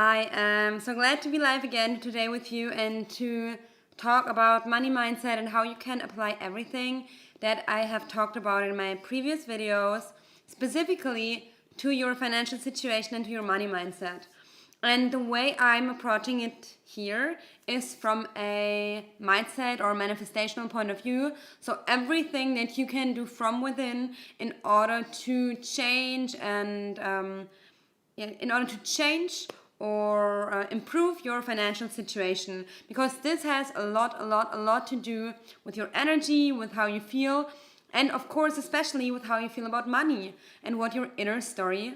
I am so glad to be live again today with you and to talk about money mindset and how you can apply everything that I have talked about in my previous videos, specifically to your financial situation and to your money mindset. And the way I'm approaching it here is from a mindset or manifestational point of view. So everything that you can do from within in order to change or improve your financial situation, because this has a lot to do with your energy, with how you feel, and of course especially with how you feel about money and what your inner story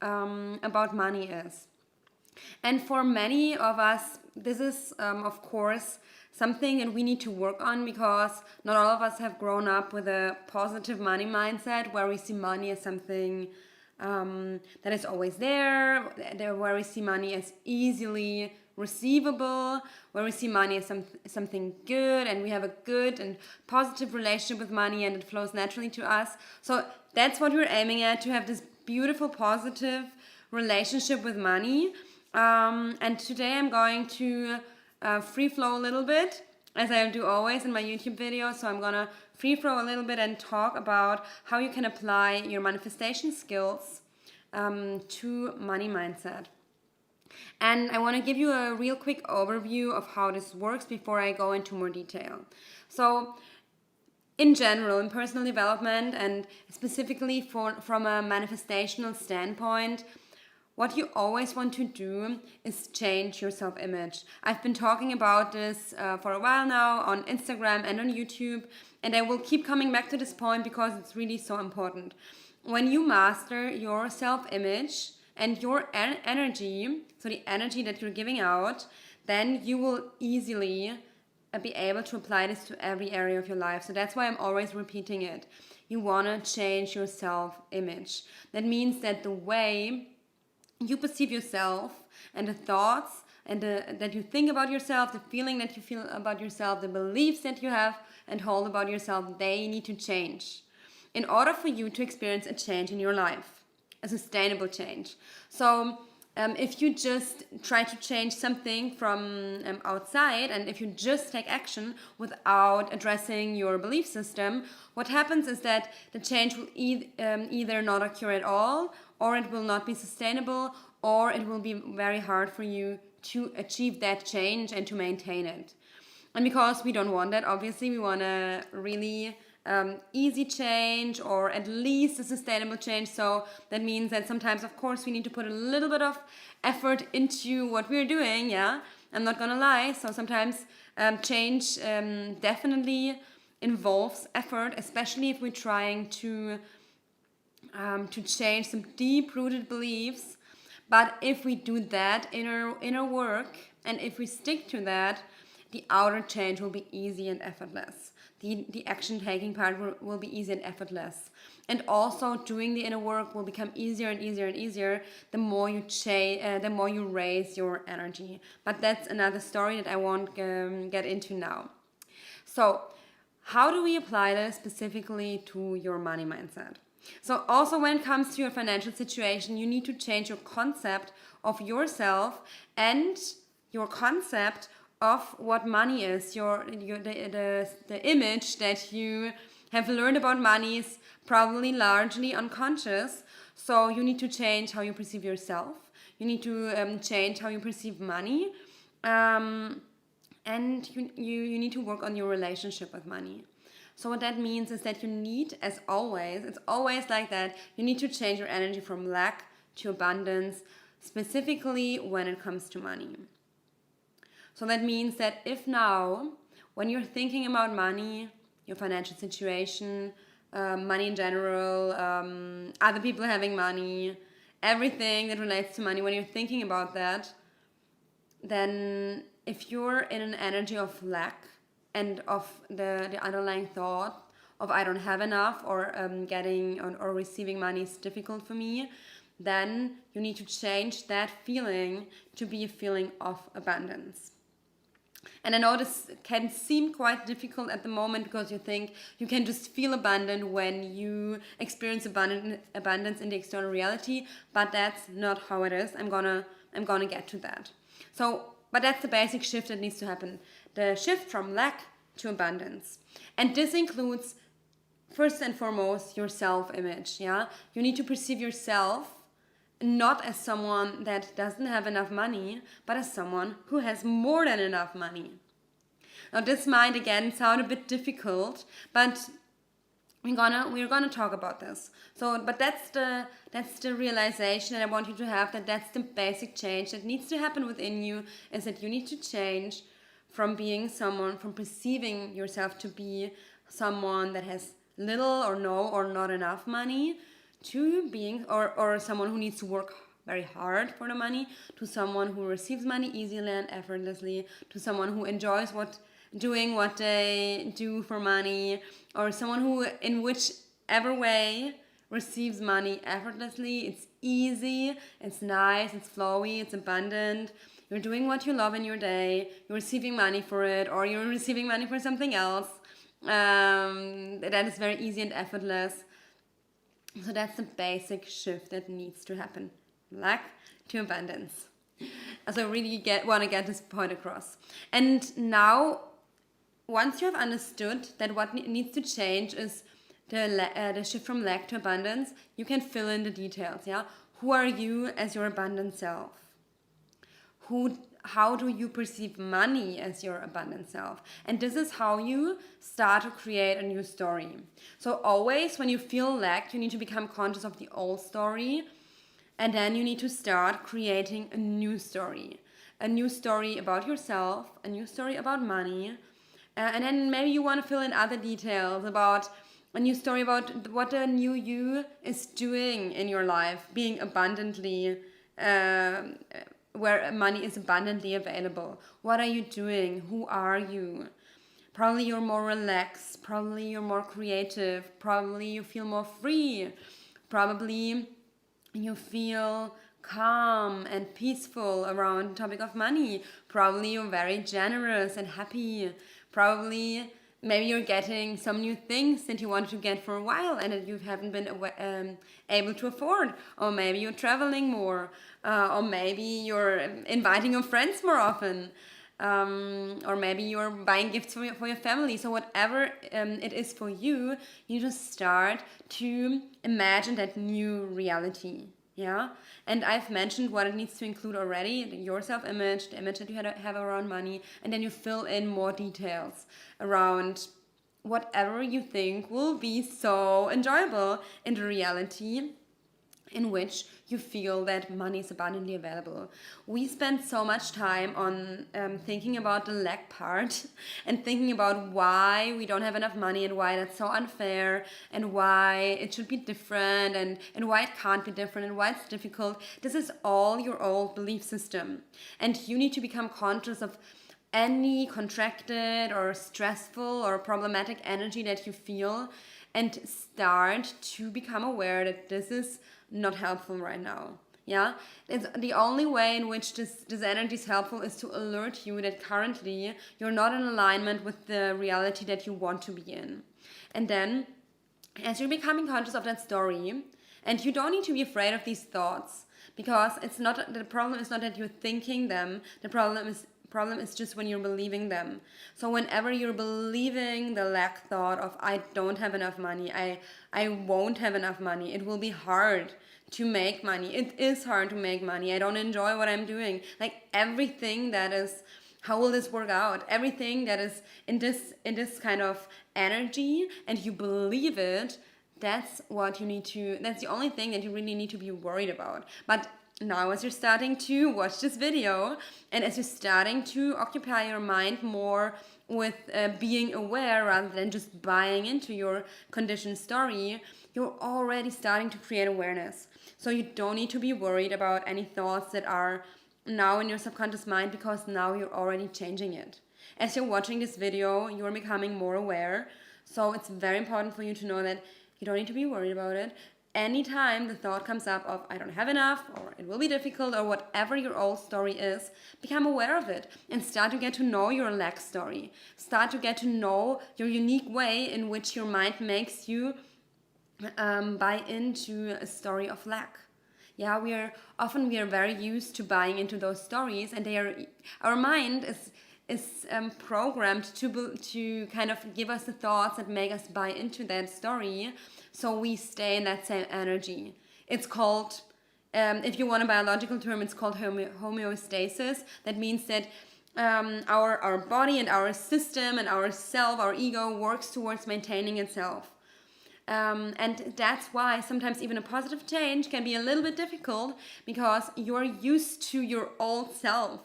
about money is. And for many of us, this is of course something that we need to work on, because not all of us have grown up with a positive money mindset where we see money as something that is always there, where we see money as easily receivable, where we see money as something good, and we have a good and positive relationship with money and it flows naturally to us. So that's what we're aiming at, to have this beautiful positive relationship with money. And today I'm going to free flow a little bit, as I do always in my YouTube videos. So I'm gonna free flow a little bit and talk about how you can apply your manifestation skills to money mindset. And I want to give you a real quick overview of how this works before I go into more detail. So in general, in personal development, and specifically from a manifestational standpoint, what you always want to do is change your self-image. I've been talking about this for a while now on Instagram and on YouTube, and I will keep coming back to this point because it's really so important. When you master your self-image and your energy, so the energy that you're giving out, then you will easily be able to apply this to every area of your life. So that's why I'm always repeating it. You want to change your self-image. That means that the way you perceive yourself and the thoughts and that you think about yourself, the feeling that you feel about yourself, the beliefs that you have and hold about yourself, they need to change in order for you to experience a change in your life, a sustainable change. So if you just try to change something from outside, and if you just take action without addressing your belief system, what happens is that the change will either not occur at all, or it will not be sustainable, or it will be very hard for you to achieve that change and to maintain it. And because we don't want that, obviously we want a really easy change, or at least a sustainable change. So that means that sometimes, of course, we need to put a little bit of effort into what we're doing. Yeah, I'm not gonna lie. So sometimes change definitely involves effort, especially if we're trying to change some deep-rooted beliefs. But if we do that inner work, and if we stick to that, the outer change will be easy and effortless. The action-taking part will be easy and effortless. And also doing the inner work will become easier and easier and easier the more you raise your energy. But that's another story that I won't get into now. So how do we apply this specifically to your money mindset? So also when it comes to your financial situation, you need to change your concept of yourself and your concept of what money is. The image that you have learned about money is probably largely unconscious. So you need to change how you perceive yourself. You need to change how you perceive money. And you need to work on your relationship with money. So what that means is that you need, as always, it's always like that, you need to change your energy from lack to abundance, specifically when it comes to money. So that means that if now, when you're thinking about money, your financial situation, money in general, other people having money, everything that relates to money, when you're thinking about that, then if you're in an energy of lack and of the underlying thought of I don't have enough, or getting or receiving money is difficult for me, then you need to change that feeling to be a feeling of abundance. And I know this can seem quite difficult at the moment, because you think you can just feel abundant when you experience abundance in the external reality, but that's not how it is. I'm I'm gonna get to that. But that's the basic shift that needs to happen. The shift from lack to abundance. And this includes, first and foremost, your self-image, yeah? You need to perceive yourself not as someone that doesn't have enough money, but as someone who has more than enough money. Now this might again sound a bit difficult, but we're gonna talk about this. But that's the realization that I want you to have, that's the basic change that needs to happen within you, is that you need to change from perceiving yourself to be someone that has little or no or not enough money, to being or someone who needs to work very hard for the money, to someone who receives money easily and effortlessly, to someone who enjoys doing what they do for money, or someone who in whichever way receives money effortlessly. It's easy, it's nice, it's flowy, it's abundant. You're doing what you love in your day, you're receiving money for it, or you're receiving money for something else. That is very easy and effortless. So that's the basic shift that needs to happen. Lack to abundance. So I really want to get this point across. And now, once you have understood that what needs to change is the shift from lack to abundance, you can fill in the details. Yeah, who are you as your abundant self? How do you perceive money as your abundant self? And this is how you start to create a new story. So always when you feel lack, you need to become conscious of the old story, and then you need to start creating a new story. A new story about yourself, a new story about money, and then maybe you want to fill in other details about a new story about what the new you is doing in your life, being abundantly where money is abundantly available. What are you doing? Who are you? Probably you're more relaxed. Probably you're more creative. Probably you feel more free. Probably you feel calm and peaceful around the topic of money. Probably you're very generous and happy. Probably maybe you're getting some new things that you wanted to get for a while and that you haven't been able to afford. Or maybe you're traveling more. Or maybe you're inviting your friends more often. Or maybe you're buying gifts for your family. So whatever it is for you, you just start to imagine that new reality. Yeah, and I've mentioned what it needs to include already: your self-image, the image that you have around money, and then you fill in more details around whatever you think will be so enjoyable in the reality in which you feel that money is abundantly available. We spend so much time on thinking about the lack part and thinking about why we don't have enough money and why that's so unfair and why it should be different and why it can't be different and why it's difficult. This is all your old belief system. And you need to become conscious of any contracted or stressful or problematic energy that you feel and start to become aware that this is not helpful right now. Yeah, it's the only way in which this energy is helpful is to alert you that currently you're not in alignment with the reality that you want to be in. And then as you're becoming conscious of that story, and you don't need to be afraid of these thoughts, because the problem is not that you're thinking them, the problem is just when you're believing them. So whenever you're believing the lack thought of I don't have enough money, I won't have enough money, it will be hard to make money. It is hard to make money. I don't enjoy what I'm doing. Like everything that is, how will this work out? Everything that is in this kind of energy and you believe it, that's the only thing that you really need to be worried about. But now as you're starting to watch this video and as you're starting to occupy your mind more with being aware rather than just buying into your conditioned story, you're already starting to create awareness. So you don't need to be worried about any thoughts that are now in your subconscious mind, because now you're already changing it. As you're watching this video, you're becoming more aware. So it's very important for you to know that you don't need to be worried about it. Anytime the thought comes up of I don't have enough, or it will be difficult, or whatever your old story is, become aware of it and start to get to know your lack story. Start to get to know your unique way in which your mind makes you buy into a story of lack. Yeah, we are very used to buying into those stories, and our mind is programmed to kind of give us the thoughts that make us buy into that story, so we stay in that same energy. It's called, if you want a biological term, it's called homeostasis. That means that our body and our system and our self, our ego, works towards maintaining itself. And that's why sometimes even a positive change can be a little bit difficult, because you're used to your old self.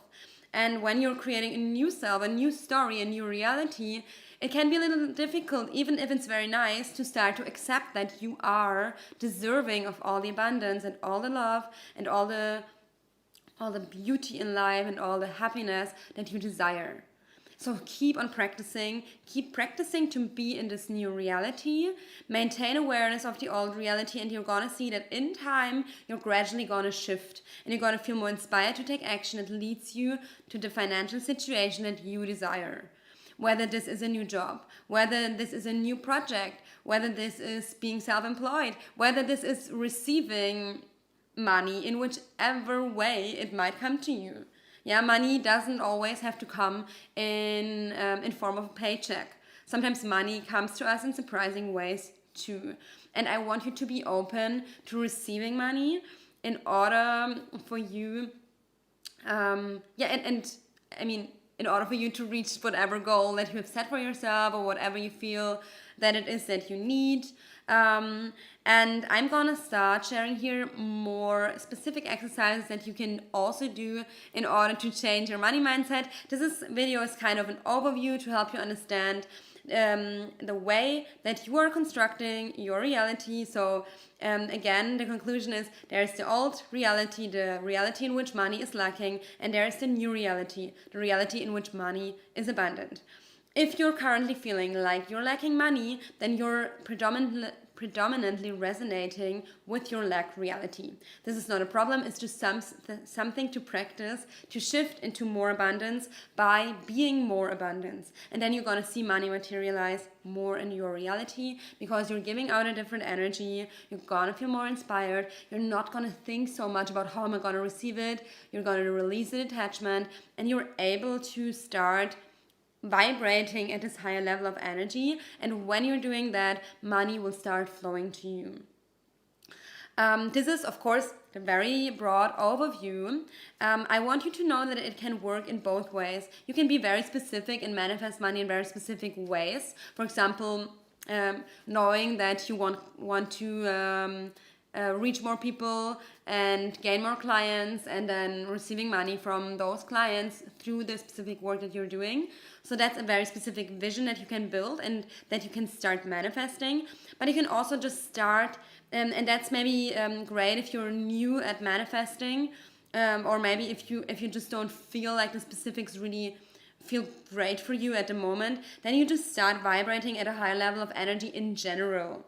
And when you're creating a new self, a new story, a new reality, it can be a little difficult, even if it's very nice, to start to accept that you are deserving of all the abundance and all the love and all the beauty in life and all the happiness that you desire. So keep practicing to be in this new reality. Maintain awareness of the old reality, and you're gonna see that in time you're gradually gonna shift, and you're gonna feel more inspired to take action that leads you to the financial situation that you desire. Whether this is a new job, whether this is a new project, whether this is being self-employed, whether this is receiving money in whichever way it might come to you. Yeah, money doesn't always have to come in form of a paycheck. Sometimes money comes to us in surprising ways too. And I want you to be open to receiving money in order for you, in order for you to reach whatever goal that you have set for yourself, or whatever you feel that it is that you need. And I'm gonna start sharing here more specific exercises that you can also do in order to change your money mindset. This video is kind of an overview to help you understand the way that you are constructing your reality. So again, the conclusion is there's the old reality, the reality in which money is lacking, and there is the new reality, the reality in which money is abundant. If you're currently feeling like you're lacking money, then you're predominantly resonating with your lack reality. This is not a problem, it's just something to practice, to shift into more abundance by being more abundance. And then you're gonna see money materialize more in your reality, because you're giving out a different energy, you're gonna feel more inspired, you're not gonna think so much about how am I gonna receive it, you're gonna release the attachment, and you're able to start vibrating at this higher level of energy. And when you're doing that, money will start flowing to you. This is, of course, a very broad overview. I want you to know that it can work in both ways. You can be very specific and manifest money in very specific ways. For example, knowing that you want to reach more people and gain more clients, and then receiving money from those clients through the specific work that you're doing. So that's a very specific vision that you can build and that you can start manifesting. But you can also just start, and that's maybe great if you're new at manifesting, or maybe if you just don't feel like the specifics really feel great for you at the moment, then you just start vibrating at a higher level of energy in general.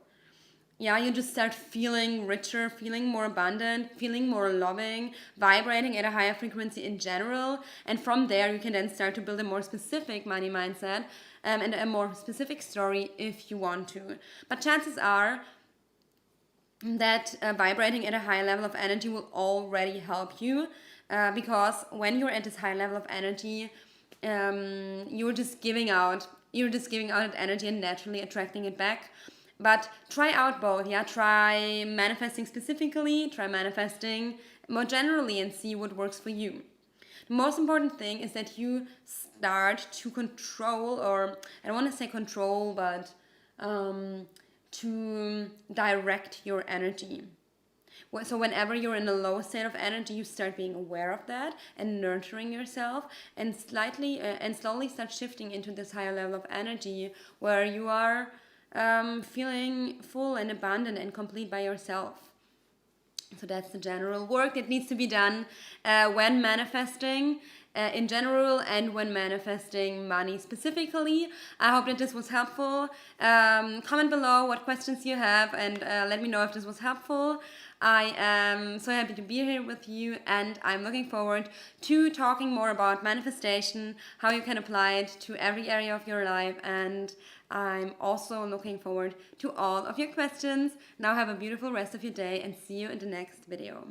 Yeah, you just start feeling richer, feeling more abundant, feeling more loving, vibrating at a higher frequency in general. And from there, you can then start to build a more specific money mindset and a more specific story if you want to. But chances are that vibrating at a higher level of energy will already help you, because when you're at this high level of energy, you're just giving out energy and naturally attracting it back. But try out both, yeah? Try manifesting specifically, try manifesting more generally, and see what works for you. The most important thing is that you start to control, or I don't want to say control, but to direct your energy. So whenever you're in a low state of energy, you start being aware of that and nurturing yourself, and slowly start shifting into this higher level of energy where you are feeling full and abundant and complete by yourself. So that's the general work that needs to be done when manifesting in general, and when manifesting money specifically. I hope that this was helpful. Comment below what questions you have, and let me know if this was helpful. I am so happy to be here with you, and I'm looking forward to talking more about manifestation, how you can apply it to every area of your life, and I'm also looking forward to all of your questions. Now have a beautiful rest of your day, and see you in the next video.